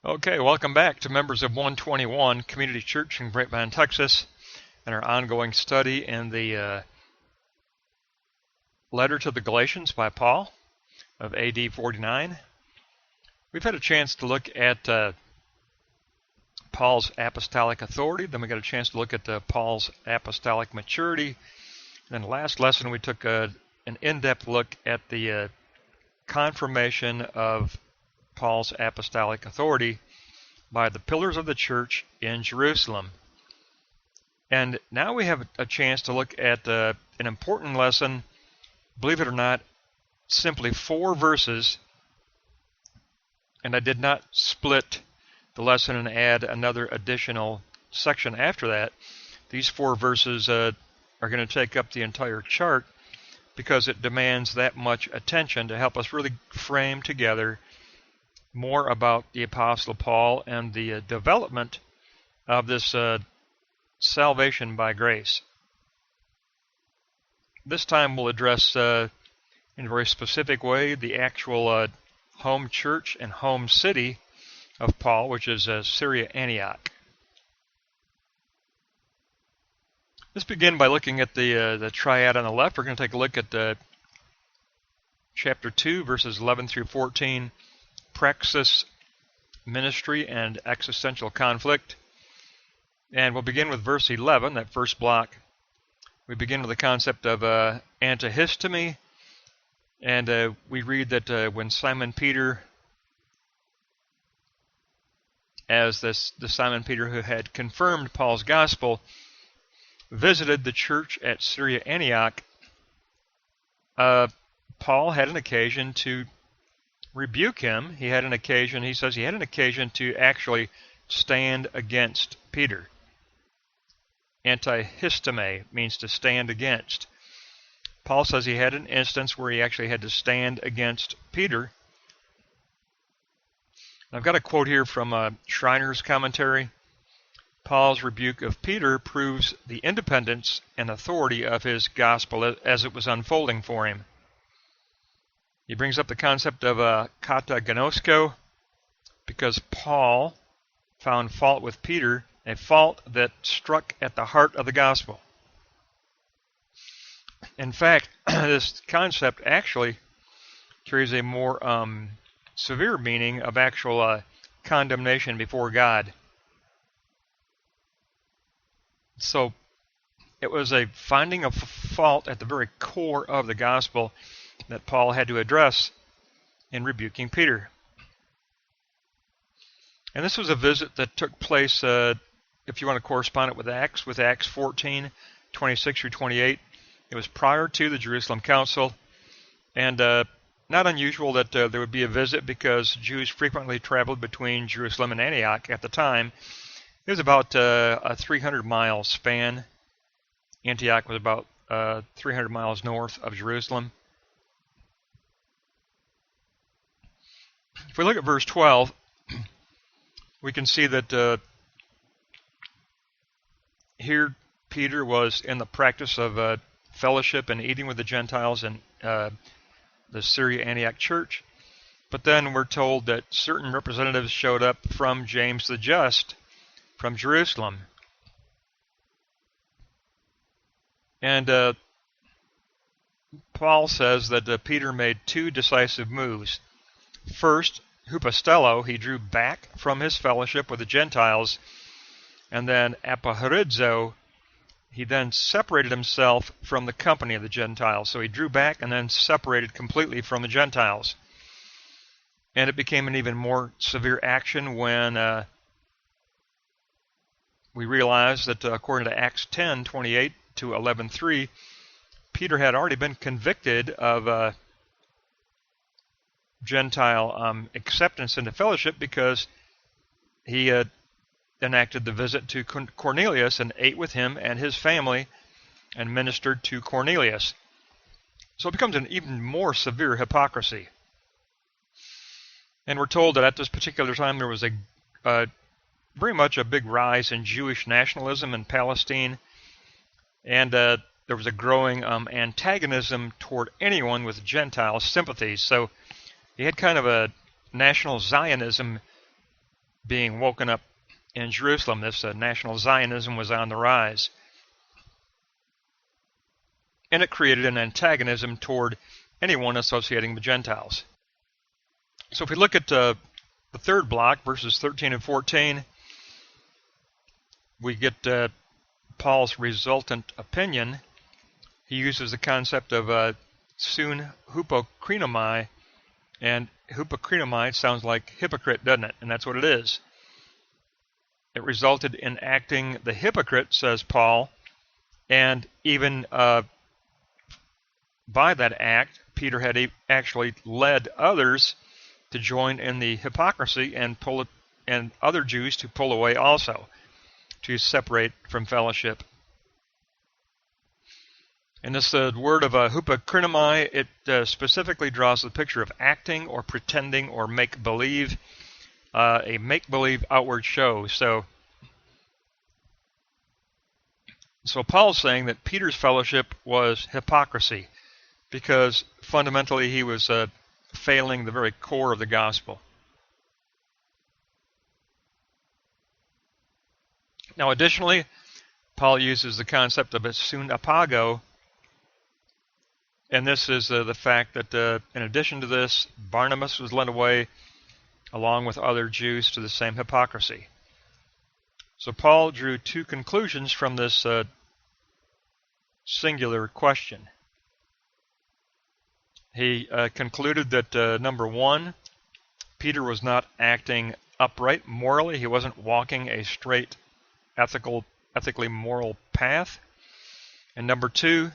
Okay, welcome back to members of 121 Community Church in Grapevine, Texas, and our ongoing study in the letter to the Galatians by Paul of AD 49. We've had a chance to look at Paul's apostolic authority, then we got a chance to look at Paul's apostolic maturity. Then the last lesson we took an in-depth look at the confirmation of Paul's apostolic authority by the pillars of the church in Jerusalem. And now we have a chance to look at an important lesson, believe it or not, simply 4 verses, and I did not split the lesson and add another additional section after that. These 4 verses are going to take up the entire chart because it demands that much attention to help us really frame together more about the Apostle Paul and the development of this salvation by grace. This time we'll address in a very specific way the actual home church and home city of Paul, which is Syria-Antioch. Let's begin by looking at the triad on the left. We're going to take a look at chapter 2, verses 11 through 14, praxis, ministry, and existential conflict. And we'll begin with verse 11, that first block. We begin with the concept of antihistemi, and we read that when Simon Peter, as the Simon Peter who had confirmed Paul's gospel, visited the church at Syria-Antioch, Paul had an occasion to rebuke him. He says he had an occasion to actually stand against Peter. Antihistemi means to stand against. Paul says he had an instance where he actually had to stand against Peter. I've got a quote here from Schreiner's commentary. Paul's rebuke of Peter proves the independence and authority of his gospel as it was unfolding for him. He brings up the concept of katagnosko, because Paul found fault with Peter, a fault that struck at the heart of the gospel. In fact, this concept actually carries a more severe meaning of actual condemnation before God. So it was a finding of fault at the very core of the gospel that Paul had to address in rebuking Peter. And this was a visit that took place, if you want to correspond it with Acts 14, 26 through 28. It was prior to the Jerusalem Council, and not unusual that there would be a visit because Jews frequently traveled between Jerusalem and Antioch at the time. It was about a 300-mile span. Antioch was about 300 miles north of Jerusalem. If we look at verse 12, we can see that here Peter was in the practice of fellowship and eating with the Gentiles in the Syria-Antioch church. But then we're told that certain representatives showed up from James the Just from Jerusalem. And Paul says that Peter made 2 decisive moves. First, hupastello, he drew back from his fellowship with the Gentiles, and then apahorizo, he then separated himself from the company of the Gentiles. So he drew back and then separated completely from the Gentiles. And it became an even more severe action when we realize that according to Acts 10:28 to 11:3, Peter had already been convicted of Gentile acceptance into fellowship because he had enacted the visit to Cornelius and ate with him and his family and ministered to Cornelius. So it becomes an even more severe hypocrisy. And we're told that at this particular time there was a very much a big rise in Jewish nationalism in Palestine, and there was a growing antagonism toward anyone with Gentile sympathies. So he had kind of a national Zionism being woken up in Jerusalem. This national Zionism was on the rise. And it created an antagonism toward anyone associating with Gentiles. So if we look at the third block, verses 13 and 14, we get Paul's resultant opinion. He uses the concept of soon hypokrinomai, and hypokrinomai sounds like hypocrite, doesn't it? And that's what it is. It resulted in acting the hypocrite, says Paul, and even by that act, Peter had actually led others to join in the hypocrisy and other Jews to pull away also, to separate from fellowship. And this word of hypokrinomai, it specifically draws the picture of acting or pretending or make-believe, a make-believe outward show. So Paul's saying that Peter's fellowship was hypocrisy, because fundamentally he was failing the very core of the gospel. Now, additionally, Paul uses the concept of a soon apago, and this is the fact that in addition to this, Barnabas was led away along with other Jews to the same hypocrisy. So Paul drew two conclusions from this singular question. He concluded that, number one, Peter was not acting upright morally. He wasn't walking a straight, ethically moral path. And number two,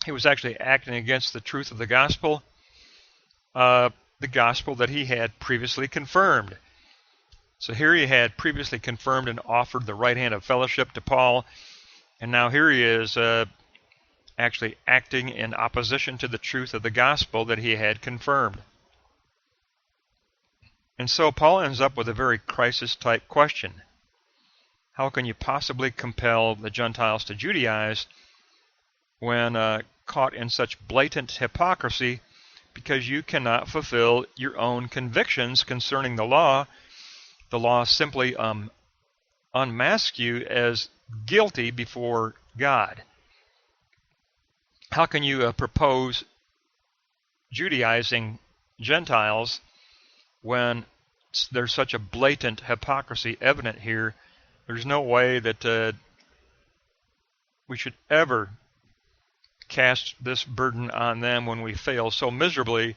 he was actually acting against the truth of the gospel that he had previously confirmed. So here he had previously confirmed and offered the right hand of fellowship to Paul, and now here he is actually acting in opposition to the truth of the gospel that he had confirmed. And so Paul ends up with a very crisis-type question. How can you possibly compel the Gentiles to Judaize when caught in such blatant hypocrisy, because you cannot fulfill your own convictions concerning the law? The law simply unmasks you as guilty before God. How can you propose Judaizing Gentiles when there's such a blatant hypocrisy evident here? There's no way that we should ever cast this burden on them when we fail so miserably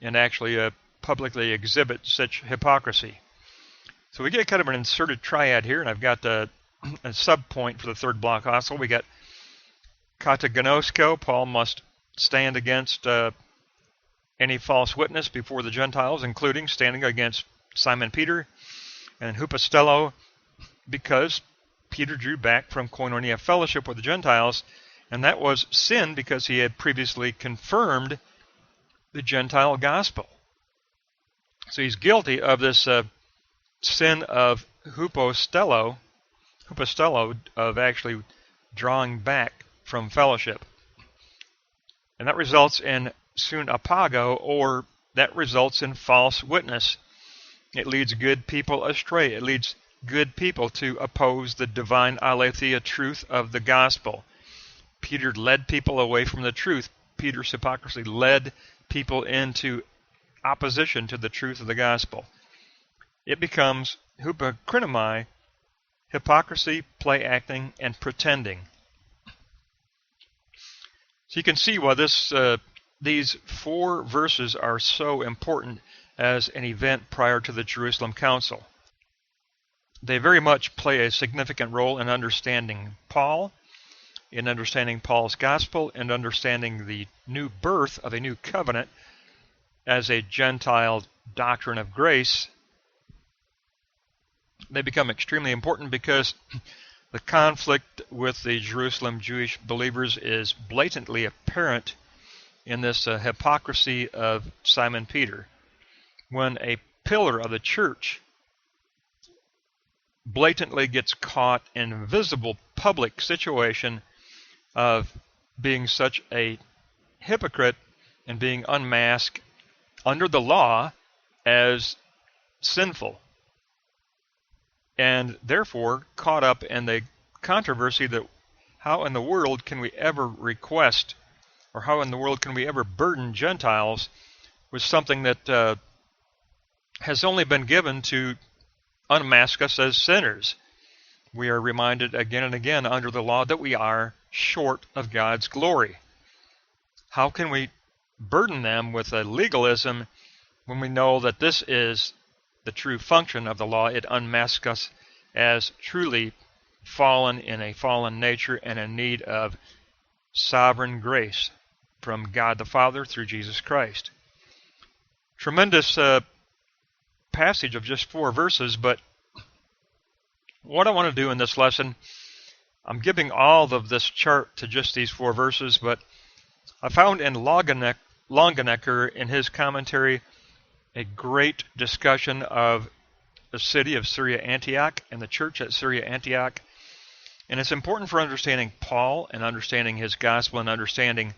and actually publicly exhibit such hypocrisy. So we get kind of an inserted triad here, and I've got a sub-point for the third block also. We got katagnosko. Paul must stand against any false witness before the Gentiles, including standing against Simon Peter, and hupostello, because Peter drew back from koinonia fellowship with the Gentiles, and that was sin because he had previously confirmed the Gentile gospel. So he's guilty of this sin of hupostello, of actually drawing back from fellowship. And that results in soon apago, or that results in false witness. It leads good people astray. It leads good people to oppose the divine aletheia truth of the gospel. Peter led people away from the truth. Peter's hypocrisy led people into opposition to the truth of the gospel. It becomes hypokrinomai, hypocrisy, play acting, and pretending. So you can see why these 4 verses are so important as an event prior to the Jerusalem Council. They very much play a significant role in understanding Paul, in understanding Paul's gospel, and understanding the new birth of a new covenant as a Gentile doctrine of grace. They become extremely important because the conflict with the Jerusalem Jewish believers is blatantly apparent in this hypocrisy of Simon Peter. When a pillar of the church blatantly gets caught in a visible public situation of being such a hypocrite and being unmasked under the law as sinful, and therefore caught up in the controversy that how in the world can we ever request, or how in the world can we ever burden Gentiles with something that has only been given to unmask us as sinners. We are reminded again and again under the law that we are short of God's glory. How can we burden them with a legalism when we know that this is the true function of the law? It unmasks us as truly fallen in a fallen nature and in need of sovereign grace from God the Father through Jesus Christ. Tremendous passage of just 4 verses, but what I want to do in this lesson, I'm giving all of this chart to just these 4 verses, but I found in Longenecker in his commentary a great discussion of the city of Syria-Antioch and the church at Syria-Antioch. And it's important for understanding Paul and understanding his gospel and understanding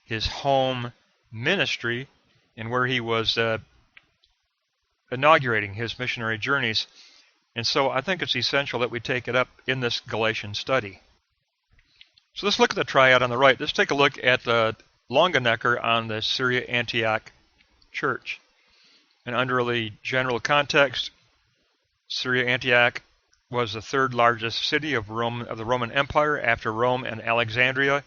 his home ministry and where he was inaugurating his missionary journeys. And so I think it's essential that we take it up in this Galatian study. So let's look at the triad on the right. Let's take a look at Longenecker on the Syria-Antioch church. And under the general context, Syria-Antioch was the 3rd largest city of the Roman Empire after Rome and Alexandria.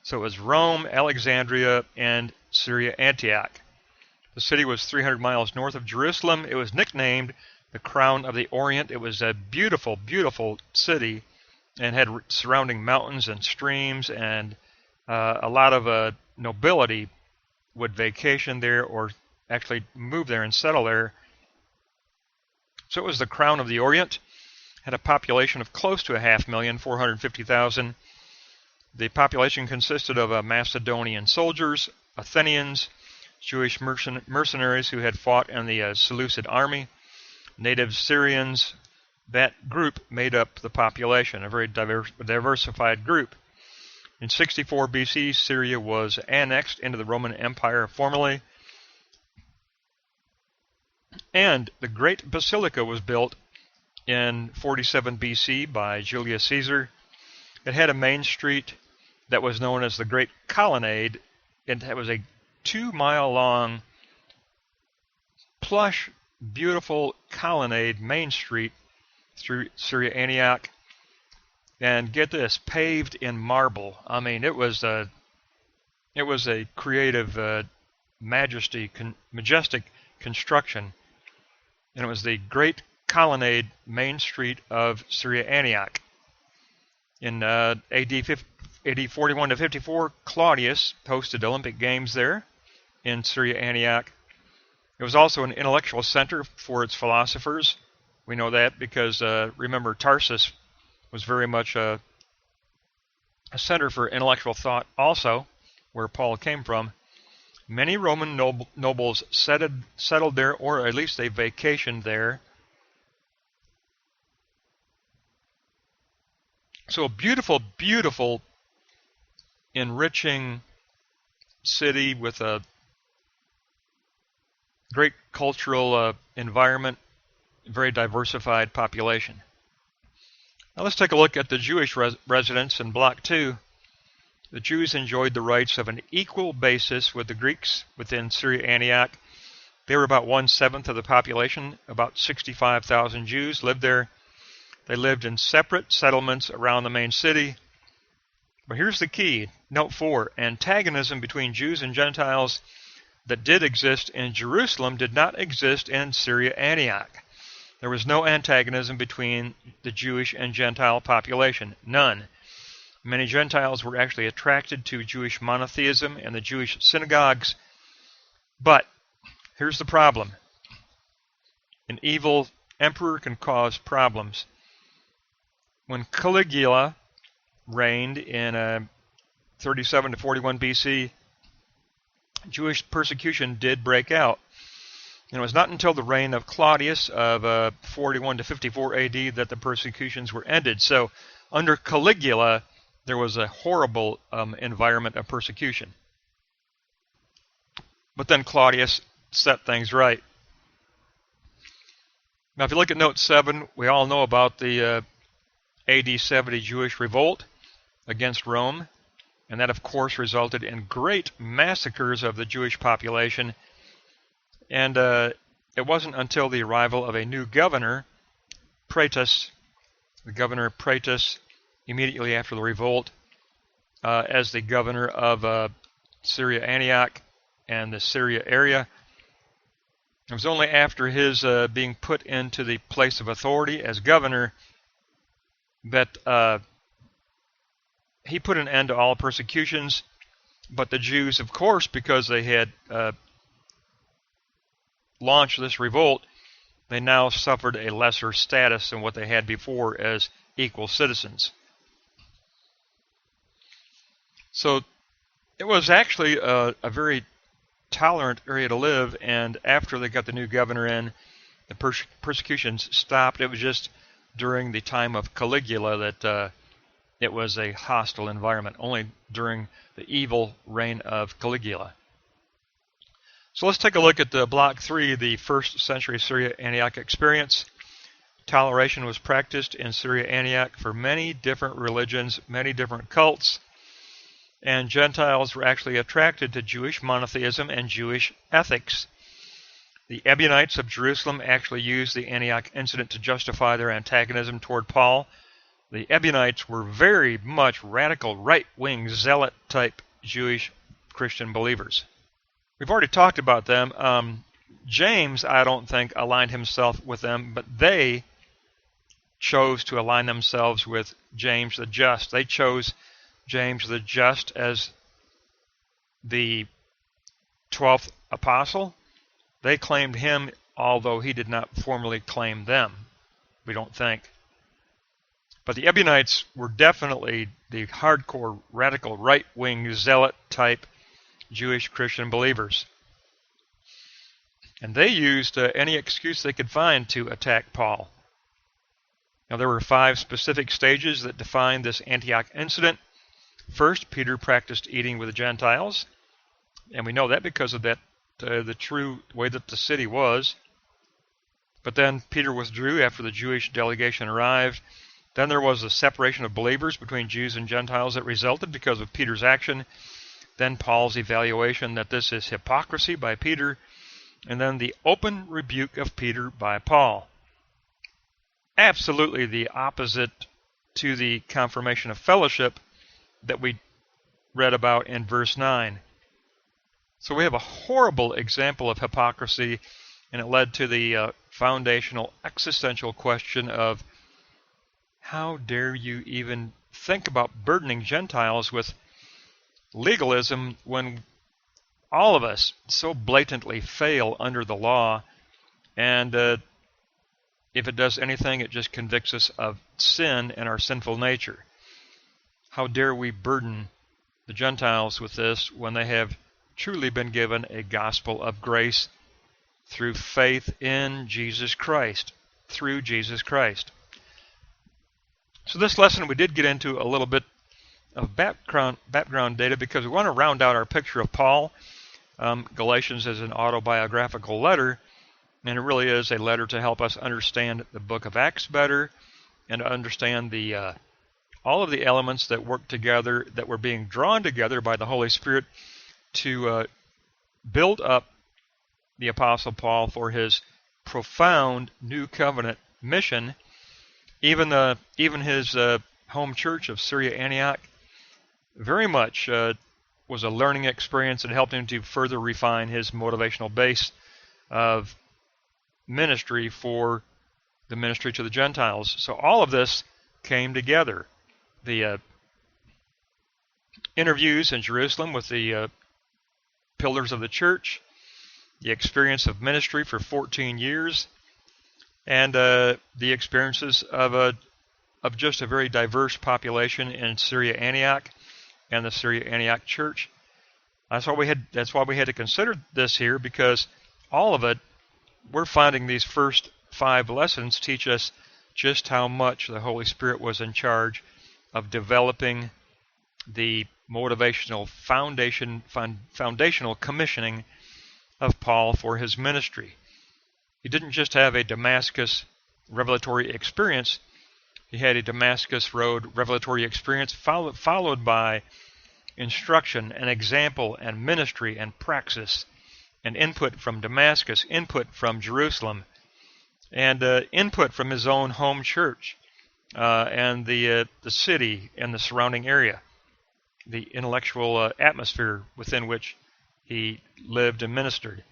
So it was Rome, Alexandria, and Syria-Antioch. The city was 300 miles north of Jerusalem. It was nicknamed the Crown of the Orient. It was a beautiful, beautiful city and had surrounding mountains and streams, and a lot of nobility would vacation there or actually move there and settle there. So it was the Crown of the Orient. Had a population of close to 500,000, 450,000. The population consisted of Macedonian soldiers, Athenians, Jewish mercenaries who had fought in the Seleucid army, native Syrians. That group made up the population, a very diversified group. In 64 BC, Syria was annexed into the Roman Empire formally, and the Great Basilica was built in 47 BC by Julius Caesar. It had a main street that was known as the Great Colonnade, and it was a 2-mile-long, plush, beautiful colonnade main street through Syria-Antioch. And get this, paved in marble. I mean, it was a creative, majestic construction, and it was the Great Colonnade main street of Syria-Antioch. In AD 41 to 54, Claudius hosted Olympic Games there in Syria-Antioch. It was also an intellectual center for its philosophers. We know that because, remember, Tarsus was very much a center for intellectual thought also, where Paul came from. Many Roman nobles settled there, or at least they vacationed there. So a beautiful, beautiful, enriching city with a great cultural environment, very diversified population. Now let's take a look at the Jewish residents in Block 2. The Jews enjoyed the rights of an equal basis with the Greeks within Syria-Antioch. They were about 1/7 of the population. About 65,000 Jews lived there. They lived in separate settlements around the main city. But here's the key. Note 4. Antagonism between Jews and Gentiles that did exist in Jerusalem did not exist in Syria-Antioch. There was no antagonism between the Jewish and Gentile population. None. Many Gentiles were actually attracted to Jewish monotheism and the Jewish synagogues. But here's the problem. An evil emperor can cause problems. When Caligula reigned in 37 to 41 BC, Jewish persecution did break out. And it was not until the reign of Claudius of 41 to 54 AD that the persecutions were ended. So under Caligula, there was a horrible environment of persecution. But then Claudius set things right. Now, if you look at note 7, we all know about the AD 70 Jewish revolt against Rome, and that, of course, resulted in great massacres of the Jewish population. And it wasn't until the arrival of a new governor, Praetus, the governor Praetus, immediately after the revolt, as the governor of Syria-Antioch and the Syria area. It was only after his being put into the place of authority as governor that he put an end to all persecutions. But the Jews, of course, because they had launched this revolt, they now suffered a lesser status than what they had before as equal citizens. So it was actually a very tolerant area to live, and after they got the new governor in, the persecutions stopped. It was just during the time of Caligula that it was a hostile environment, only during the evil reign of Caligula. So let's take a look at the Block 3, the first century Syria-Antioch experience. Toleration was practiced in Syria-Antioch for many different religions, many different cults, and Gentiles were actually attracted to Jewish monotheism and Jewish ethics. The Ebionites of Jerusalem actually used the Antioch incident to justify their antagonism toward Paul. The Ebionites were very much radical, right-wing, zealot-type Jewish Christian believers. We've already talked about them. James, I don't think, aligned himself with them, but they chose to align themselves with James the Just. They chose James the Just as the 12th apostle. They claimed him, although he did not formally claim them, we don't think. But the Ebionites were definitely the hardcore, radical, right-wing, zealot-type Jewish Christian believers. And they used any excuse they could find to attack Paul. Now, there were 5 specific stages that defined this Antioch incident. First, Peter practiced eating with the Gentiles, and we know that because of that, the true way that the city was. But then Peter withdrew after the Jewish delegation arrived. Then there was a separation of believers between Jews and Gentiles that resulted because of Peter's action. Then Paul's evaluation that this is hypocrisy by Peter, and then the open rebuke of Peter by Paul. Absolutely the opposite to the confirmation of fellowship that we read about in verse 9. So we have a horrible example of hypocrisy, and it led to the foundational existential question of how dare you even think about burdening Gentiles with legalism when all of us so blatantly fail under the law, and if it does anything, it just convicts us of sin and our sinful nature. How dare we burden the Gentiles with this when they have truly been given a gospel of grace through faith in Jesus Christ, through Jesus Christ. So this lesson we did get into a little bit of background data because we want to round out our picture of Paul. Galatians is an autobiographical letter, and it really is a letter to help us understand the book of Acts better and to understand the all of the elements that work together, that were being drawn together by the Holy Spirit to build up the Apostle Paul for his profound new covenant mission. Even his home church of Syria-Antioch very much was a learning experience that helped him to further refine his motivational base of ministry for the ministry to the Gentiles. So all of this came together. The interviews in Jerusalem with the pillars of the church, the experience of ministry for 14 years, and the experiences of just a very diverse population in Syria-Antioch and the Syria-Antioch church. That's why we had to consider this here, because all of it, we're finding these first 5 lessons teach us just how much the Holy Spirit was in charge of developing the motivational foundational commissioning of Paul for his ministry. He didn't just have a Damascus revelatory experience, he had a Damascus Road revelatory experience followed by instruction and example and ministry and praxis and input from Damascus, input from Jerusalem, and input from his own home church and the city and the surrounding area, the intellectual atmosphere within which he lived and ministered.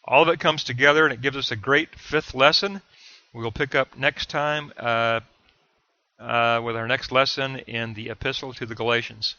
All of it comes together and it gives us a great fifth lesson. We'll pick up next time with our next lesson in the Epistle to the Galatians.